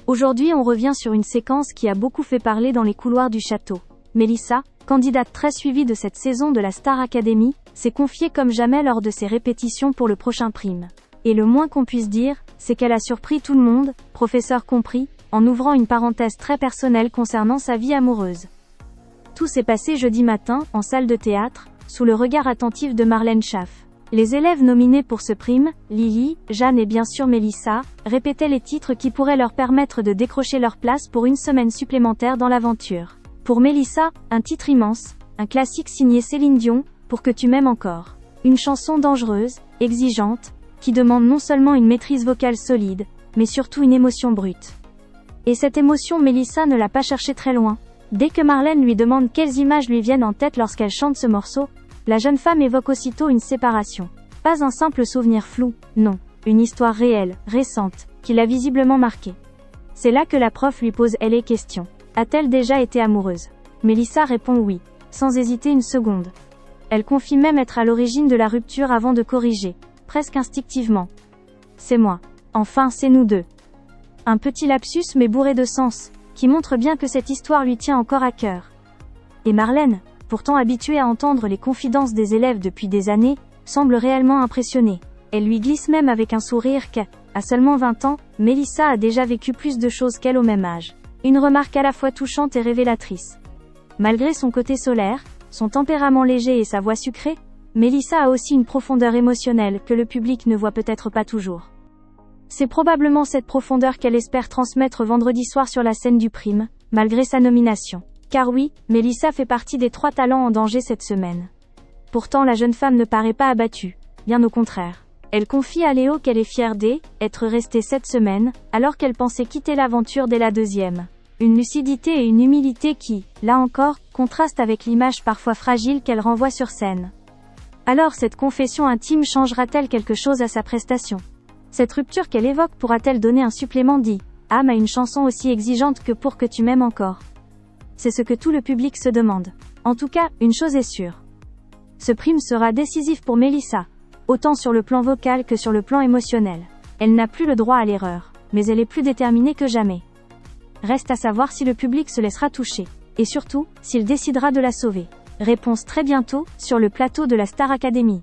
Aujourd'hui on revient sur une séquence qui a beaucoup fait parler dans les couloirs du château. Mélissa, candidate très suivie de cette saison de la Star Academy, s'est confiée comme jamais lors de ses répétitions pour le prochain prime. Et le moins qu'on puisse dire, c'est qu'elle a surpris tout le monde, professeur compris, en ouvrant une parenthèse très personnelle concernant sa vie amoureuse. Tout s'est passé jeudi matin, en salle de théâtre, sous le regard attentif de Marlène Schaff. Les élèves nominés pour ce prime, Lily, Jeanne et bien sûr Mélissa, répétaient les titres qui pourraient leur permettre de décrocher leur place pour une semaine supplémentaire dans l'aventure. Pour Mélissa, un titre immense, un classique signé Céline Dion, Pour que tu m'aimes encore. Une chanson dangereuse, exigeante, qui demande non seulement une maîtrise vocale solide, mais surtout une émotion brute. Et cette émotion Mélissa ne l'a pas cherchée très loin. Dès que Marlène lui demande quelles images lui viennent en tête lorsqu'elle chante ce morceau, la jeune femme évoque aussitôt une séparation. Pas un simple souvenir flou, non, une histoire réelle, récente, qui l'a visiblement marquée. C'est là que la prof lui pose les questions. A-t-elle déjà été amoureuse? Mélissa répond oui, sans hésiter une seconde. Elle confie même être à l'origine de la rupture avant de corriger, presque instinctivement. C'est moi. Enfin, c'est nous deux. Un petit lapsus mais bourré de sens, qui montre bien que cette histoire lui tient encore à cœur. Et Marlène, pourtant habituée à entendre les confidences des élèves depuis des années, semble réellement impressionnée. Elle lui glisse même avec un sourire qu'à seulement 20 ans, Mélissa a déjà vécu plus de choses qu'elle au même âge. Une remarque à la fois touchante et révélatrice. Malgré son côté solaire, son tempérament léger et sa voix sucrée, Mélissa a aussi une profondeur émotionnelle que le public ne voit peut-être pas toujours. C'est probablement cette profondeur qu'elle espère transmettre vendredi soir sur la scène du prime, malgré sa nomination. Car oui, Mélissa fait partie des 3 talents en danger cette semaine. Pourtant la jeune femme ne paraît pas abattue, bien au contraire. Elle confie à Léo qu'elle est fière d'être restée 7 semaines, alors qu'elle pensait quitter l'aventure dès la 2e. Une lucidité et une humilité qui, là encore, contrastent avec l'image parfois fragile qu'elle renvoie sur scène. Alors cette confession intime changera-t-elle quelque chose à sa prestation? Cette rupture qu'elle évoque pourra-t-elle donner un supplément d'âme à une chanson aussi exigeante que Pour que tu m'aimes encore? C'est ce que tout le public se demande. En tout cas, une chose est sûre. Ce prime sera décisif pour Mélissa, autant sur le plan vocal que sur le plan émotionnel. Elle n'a plus le droit à l'erreur, mais elle est plus déterminée que jamais. Reste à savoir si le public se laissera toucher, et surtout, s'il décidera de la sauver. Réponse très bientôt, sur le plateau de la Star Academy.